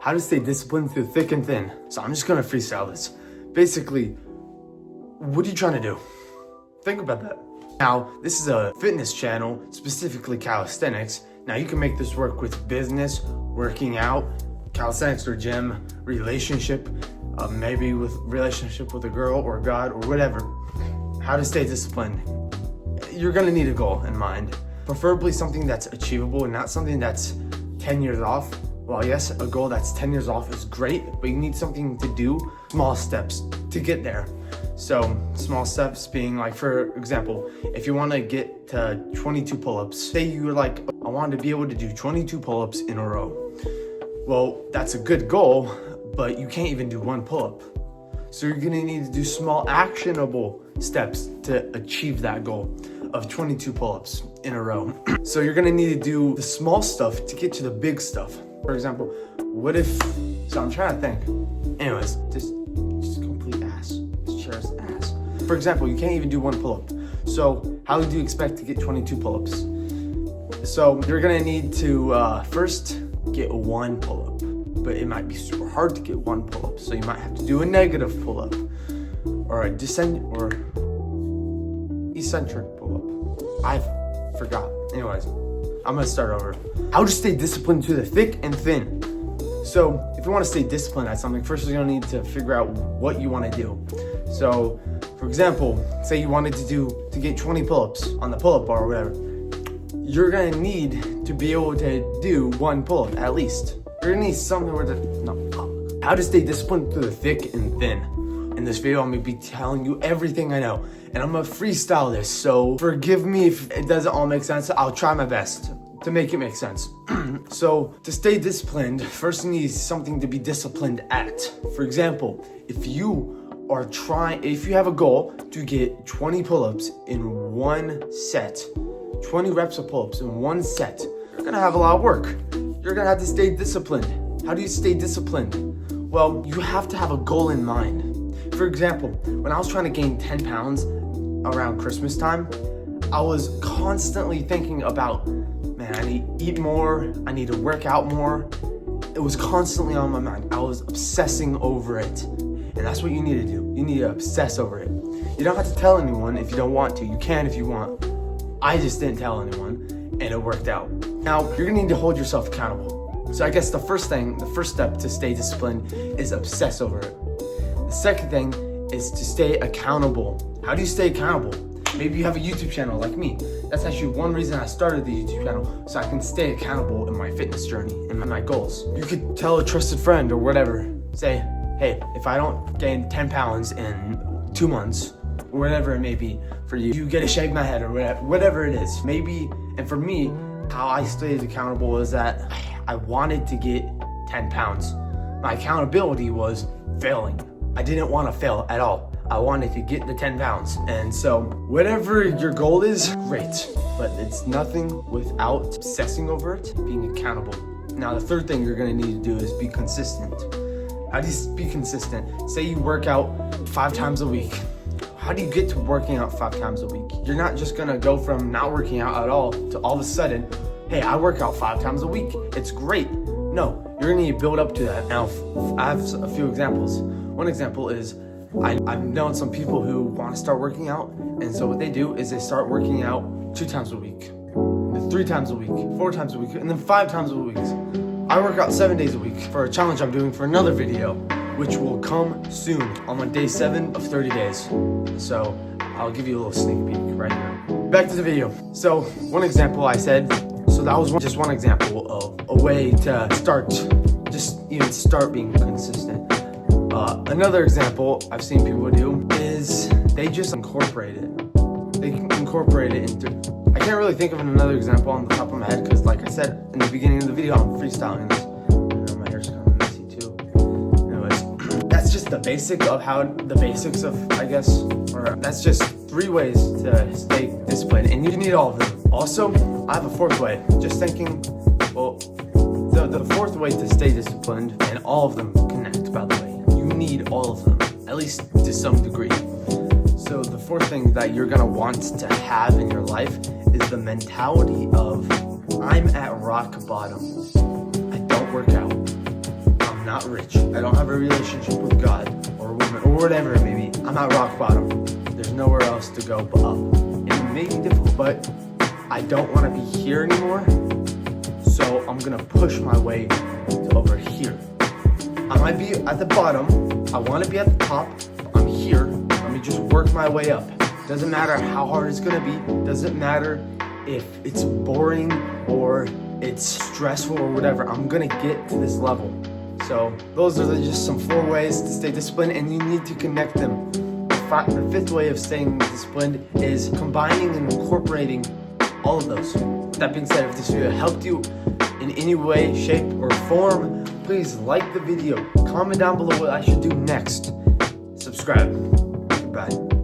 how to stay disciplined through thick and thin. So I'm just gonna freestyle this. Basically, what are you trying to do? Think about that. Now, this is a fitness channel, specifically calisthenics. Now you can make this work with business, working out, calisthenics or gym, relationship, maybe with relationship with a girl or God or whatever. How to stay disciplined. You're gonna need a goal in mind. Preferably something that's achievable and not something that's 10 years off. Well, yes, a goal that's 10 years off is great, but you need something to do, small steps to get there. So small steps being like, for example, if you want to get to 22 pull-ups, say you were like, I want to be able to do 22 pull-ups in a row. Well, that's a good goal, but you can't even do one pull-up. So you're gonna need to do small actionable steps to achieve that goal of 22 pull-ups in a row. So you're gonna need to do the small stuff to get to the big stuff. For example, what if, so I'm trying to think. Anyways, just complete ass. This chair's ass. For example, you can't even do one pull-up. So how do you expect to get 22 pull-ups? So you're gonna need to first get one pull-up, but it might be super hard to get one pull-up. So you might have to do a negative pull-up or a eccentric pull-up. I forgot. Anyways, I'm gonna start over. How to stay disciplined through the thick and thin. So if you want to stay disciplined at something, first you're gonna need to figure out what you want to do. So for example, say you wanted to get 20 pull-ups on the pull-up bar or whatever. You're gonna need to be able to do one pull-up at least. You're gonna need something where how to stay disciplined through the thick and thin. In this video, I'm gonna be telling you everything I know, and I'm gonna freestyle this, so forgive me if it doesn't all make sense. I'll try my best to make it make sense. So to stay disciplined, first you need something to be disciplined at. For example, if you have a goal to get 20 pull-ups in one set, 20 reps of pull-ups in one set, you're gonna have a lot of work. You're gonna have to stay disciplined. How do you stay disciplined? Well, you have to have a goal in mind. For example, when I was trying to gain 10 pounds around Christmas time, I was constantly thinking about, man, I need to eat more, I need to work out more. It was constantly on my mind. I was obsessing over it. And that's what you need to do. You need to obsess over it. You don't have to tell anyone if you don't want to. You can if you want. I just didn't tell anyone, and it worked out. Now, you're gonna need to hold yourself accountable. So I guess the first step to stay disciplined is obsess over it. The second thing is to stay accountable. How do you stay accountable? Maybe you have a YouTube channel like me. That's actually one reason I started the YouTube channel, so I can stay accountable in my fitness journey and my goals. You could tell a trusted friend or whatever, say, hey, if I don't gain 10 pounds in 2 months, or whatever it may be for you, you get to shave my head or whatever it is. Maybe, and for me, how I stayed accountable was that I wanted to get 10 pounds. My accountability was failing. I didn't want to fail at all. I wanted to get the 10 pounds. And so whatever your goal is, great. But it's nothing without obsessing over it, being accountable. Now, the third thing you're gonna need to do is be consistent. How do you be consistent? Say you work out 5 times a week. How do you get to working out 5 times a week? You're not just gonna go from not working out at all to all of a sudden, hey, I work out 5 times a week. It's great. No, you're gonna need to build up to that. Now, I have a few examples. One example is I've known some people who want to start working out, and so what they do is they start working out 2 times a week, 3 times a week, 4 times a week, and then 5 times a week. I work out 7 days a week for a challenge I'm doing for another video, which will come soon on my day 7 of 30 days. So I'll give you a little sneak peek right here. Back to the video. So one example I said, so that was just one example of a way to start being consistent. Another example I've seen people do is they just incorporate it. They can incorporate it into, I can't really think of another example on the top of my head because like I said in the beginning of the video, I'm freestyling this. I know my hair's kind of messy too. Anyways, that's just the basics of, I guess, or that's just 3 ways to stay disciplined, and you need all of them. Also, I have a 4th way, just thinking, well, the 4th way to stay disciplined, and all of them connect, by the way. You need all of them, at least to some degree. So the 4th thing that you're gonna want to have in your life is the mentality of, I'm at rock bottom. I don't work out. I'm not rich. I don't have a relationship with God or woman or whatever it may be. I'm at rock bottom. There's nowhere else to go but up. It may be difficult, but I don't want to be here anymore. So I'm gonna push my way to over here. I might be at the bottom. I want to be at the top. I'm here. Let me just work my way up. Doesn't matter how hard it's gonna be. Doesn't matter if it's boring or it's stressful or whatever. I'm gonna get to this level. So those are just some 4 ways to stay disciplined, and you need to connect them. The 5th way of staying disciplined is combining and incorporating all of those. That being said, if this video helped you in any way, shape, or form, please like the video, comment down below what I should do next, subscribe. Goodbye.